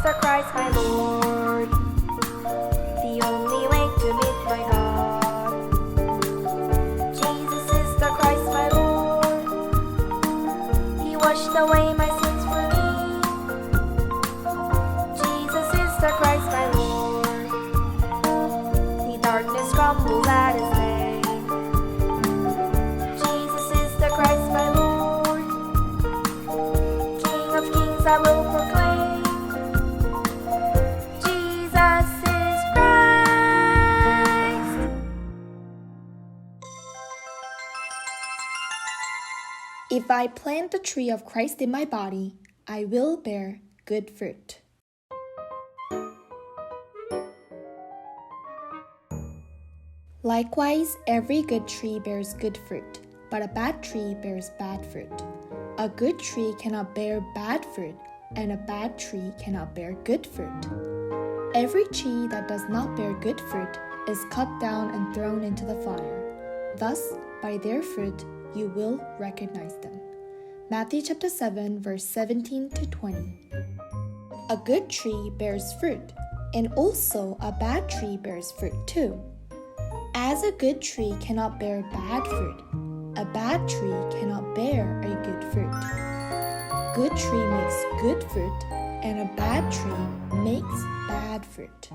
the Christ my Lord, the only way to meet my God. Jesus is the Christ my Lord, He washed away my sins for me. Jesus is the Christ my Lord, the darkness crumbles at His name. Jesus is the Christ my Lord, King of kings I will proclaim. Jesus is Christ. If I plant the tree of Christ in my body, I will bear good fruit. Likewise, every good tree bears good fruit, but a bad tree bears bad fruit. A good tree cannot bear bad fruit, and a bad tree cannot bear good fruit. Every tree that does not bear good fruit is cut down and thrown into the fire. Thus, by their fruit you will recognize them. Matthew chapter 7, verse 17 to 20. A good tree bears fruit, and also a bad tree bears fruit too. As a good tree cannot bear bad fruit, a bad tree cannot bear a good fruit. Good tree makes good fruit, and a bad tree makes bad fruit.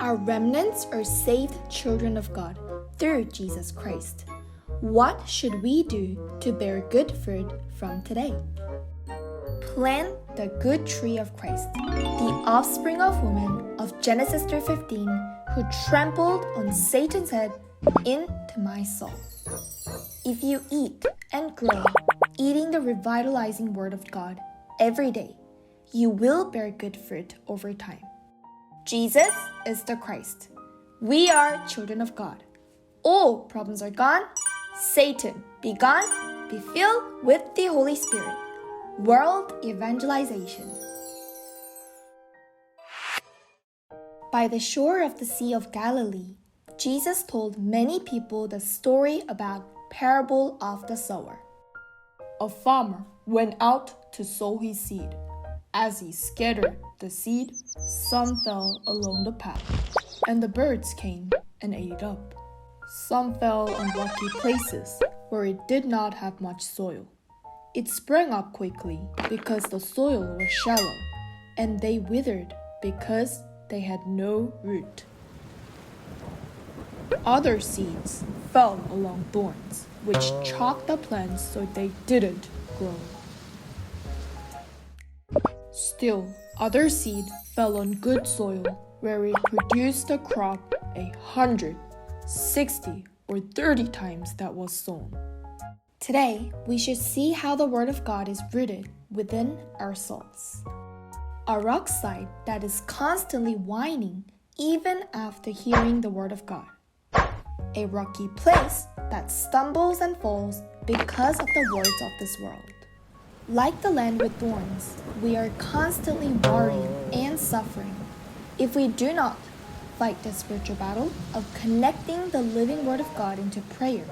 Our remnants are saved children of God through Jesus Christ. What should we do to bear good fruit from today? Plant the good tree of Christ, the offspring of woman of Genesis 3:15, who trampled on Satan's head into my soul. If you eat and grow, eating the revitalizing Word of God every day, you will bear good fruit over time. Jesus is the Christ. We are children of God. All problems are gone. Satan, be gone. Be filled with the Holy Spirit. World evangelization. By the shore of the Sea of Galilee, Jesus told many people the story about parable of the sower. A farmer went out to sow his seed. As he scattered the seed, some fell along the path, and the birds came and ate it up. Some fell on rocky places where it did not have much soil. It sprang up quickly because the soil was shallow, and they withered because they had no root. Other seeds fell along thorns, which choked the plants so they didn't grow. Still, other seed fell on good soil, where it produced a crop 100, 60, or 30 times that was sown. Today, we should see how the Word of God is rooted within our souls. A rock slide that is constantly whining even after hearing the Word of God. A rocky place that stumbles and falls because of the words of this world. Like the land with thorns, we are constantly worrying and suffering. If we do not fight the spiritual battle of connecting the living Word of God into prayer,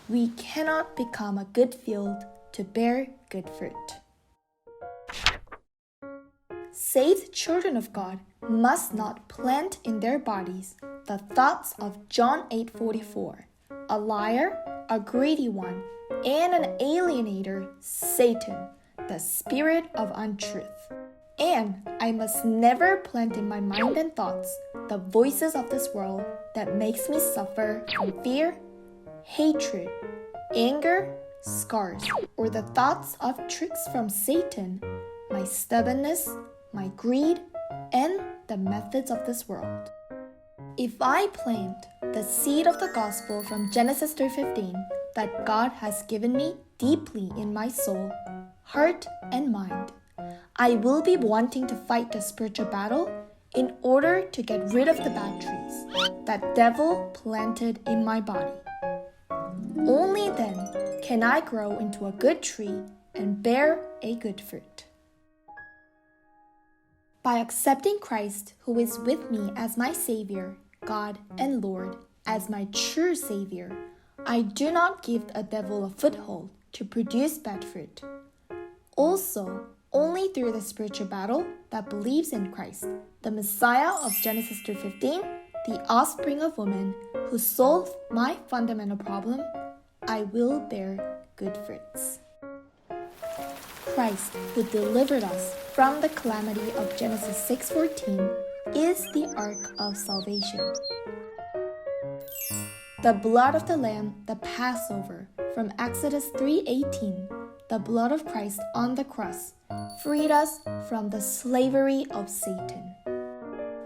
we cannot become a good field to bear good fruit. Saved children of God must not plant in their bodies the thoughts of John 8:44, a liar, a greedy one, and an alienator, Satan, the spirit of untruth. And I must never plant in my mind and thoughts the voices of this world that makes me suffer from fear, hatred, anger, scars, or the thoughts of tricks from Satan, my stubbornness, my greed, and the methods of this world. If I plant the seed of the gospel from Genesis 3:15 that God has given me deeply in my soul, heart, and mind, I will be wanting to fight the spiritual battle in order to get rid of the bad trees that devil planted in my body. Only then can I grow into a good tree and bear a good fruit. By accepting Christ, who is with me as my Savior, God and Lord, as my true Savior, I do not give a devil a foothold to produce bad fruit. Also, only through the spiritual battle that believes in Christ, the Messiah of Genesis 3:15, the offspring of woman, who solved my fundamental problem, I will bear good fruits. Christ, who delivered us from the calamity of Genesis 6:14, is the ark of salvation. The blood of the Lamb, the Passover, from Exodus 3:18, the blood of Christ on the cross, freed us from the slavery of Satan.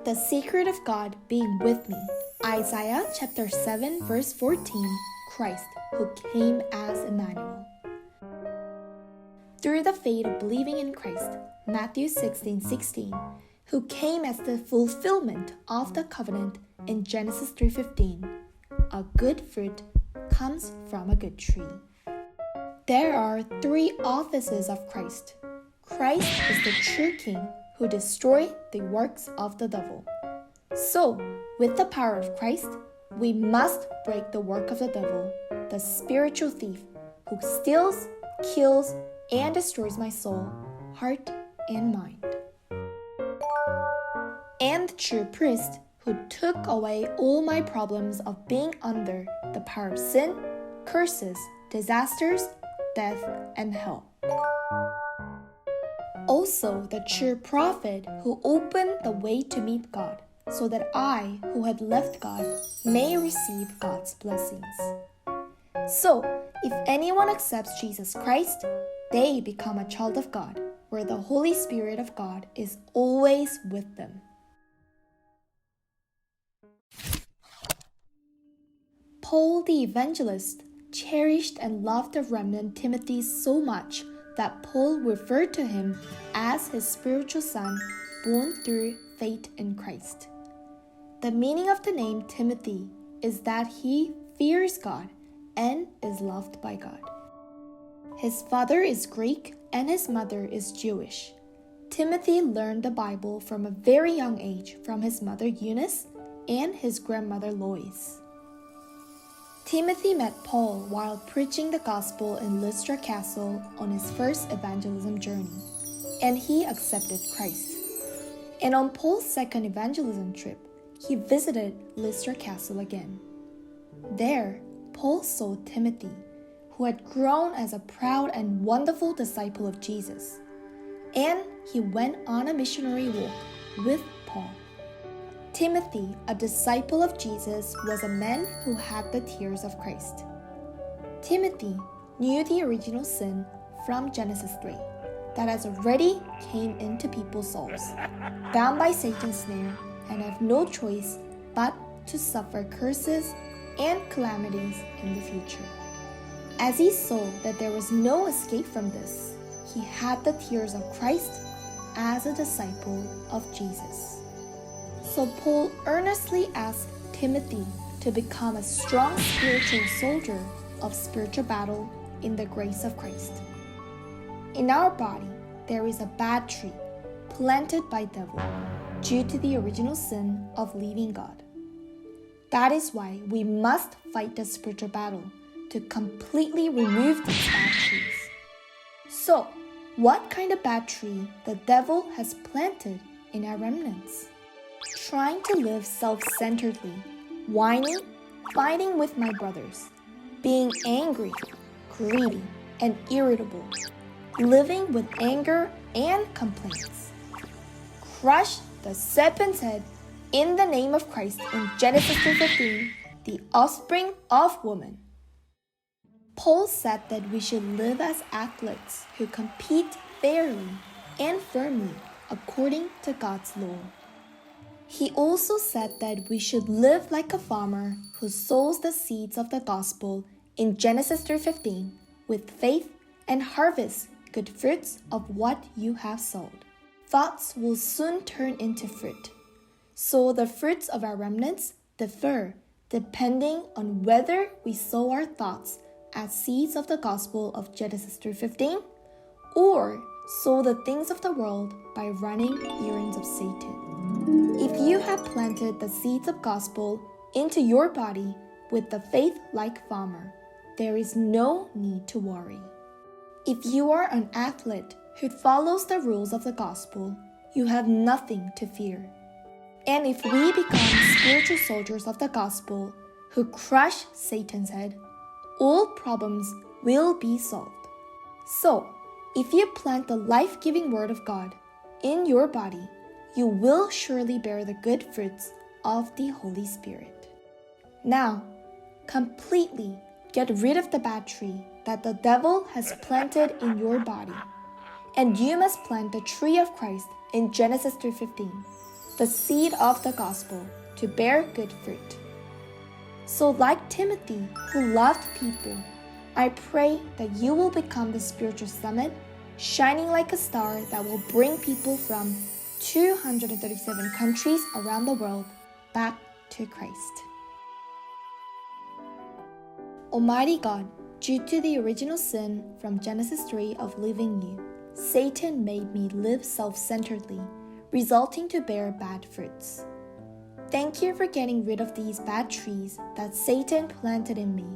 The secret of God being with me, Isaiah chapter 7 verse 14, Christ who came as Emmanuel. Through the faith of believing in Christ, Matthew 16:16, who came as the fulfillment of the covenant in Genesis 3:15, a good fruit comes from a good tree. There are 3 offices of Christ. Christ is the true king who destroyed the works of the devil. So, with the power of Christ, we must break the work of the devil, the spiritual thief who steals, kills, and destroys my soul, heart, and mind. And the true priest who took away all my problems of being under the power of sin, curses, disasters, death, and hell. Also, the true prophet who opened the way to meet God, so that I, who had left God, may receive God's blessings. So, if anyone accepts Jesus Christ, they become a child of God, where the Holy Spirit of God is always with them. Paul the evangelist cherished and loved the remnant Timothy so much that Paul referred to him as his spiritual son, born through faith in Christ. The meaning of the name Timothy is that he fears God and is loved by God. His father is Greek and his mother is Jewish. Timothy learned the Bible from a very young age from his mother Eunice and his grandmother Lois. Timothy met Paul while preaching the gospel in Lystra Castle on his first evangelism journey, and he accepted Christ. And on Paul's second evangelism trip, he visited Lystra Castle again. There, Paul saw Timothy, who had grown as a proud and wonderful disciple of Jesus, and he went on a missionary walk with Paul. Timothy, a disciple of Jesus, was a man who had the tears of Christ. Timothy knew the original sin from Genesis 3 that has already came into people's souls, bound by Satan's snare, and have no choice but to suffer curses and calamities in the future. As he saw that there was no escape from this, he had the tears of Christ as a disciple of Jesus. So Paul earnestly asked Timothy to become a strong spiritual soldier of spiritual battle in the grace of Christ. In our body, there is a bad tree planted by devil due to the original sin of leaving God. That is why we must fight the spiritual battle to completely remove these bad trees. So, what kind of bad tree the devil has planted in our remnants? Trying to live self-centeredly, whining, fighting with my brothers, being angry, greedy, and irritable, living with anger and complaints. Crush the serpent's head in the name of Christ in Genesis 2:15, the offspring of woman. Paul said that we should live as athletes who compete fairly and firmly according to God's law. He also said that we should live like a farmer who sows the seeds of the gospel in Genesis 3:15 with faith and harvests good fruits of what you have sowed. Thoughts will soon turn into fruit. So the fruits of our remnants differ depending on whether we sow our thoughts as seeds of the gospel of Genesis 3:15 or sow the things of the world by running errands of Satan. If you have planted the seeds of gospel into your body with the faith like farmer, there is no need to worry. If you are an athlete who follows the rules of the gospel, you have nothing to fear. And if we become spiritual soldiers of the gospel who crush Satan's head, all problems will be solved. So, if you plant the life-giving word of God in your body, you will surely bear the good fruits of the Holy Spirit. Now, completely get rid of the bad tree that the devil has planted in your body. And you must plant the tree of Christ in Genesis 3:15, the seed of the gospel, to bear good fruit. So like Timothy, who loved people, I pray that you will become the spiritual summit, shining like a star that will bring people from 237 countries around the world back to Christ. Almighty God, due to the original sin from Genesis 3 of leaving you, Satan made me live self-centeredly, resulting to bear bad fruits. Thank you for getting rid of these bad trees that Satan planted in me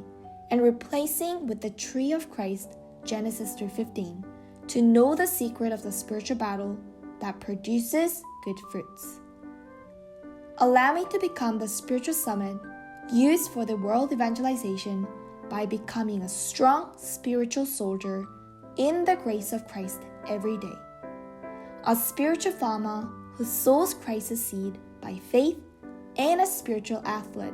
and replacing with the tree of Christ, Genesis 3:15, to know the secret of the spiritual battle that produces good fruits. Allow me to become the spiritual summit used for the world evangelization by becoming a strong spiritual soldier in the grace of Christ every day. A spiritual farmer who sows Christ's seed by faith, and a spiritual athlete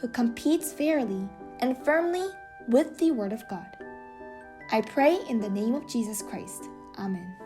who competes fairly and firmly with the Word of God. I pray in the name of Jesus Christ. Amen.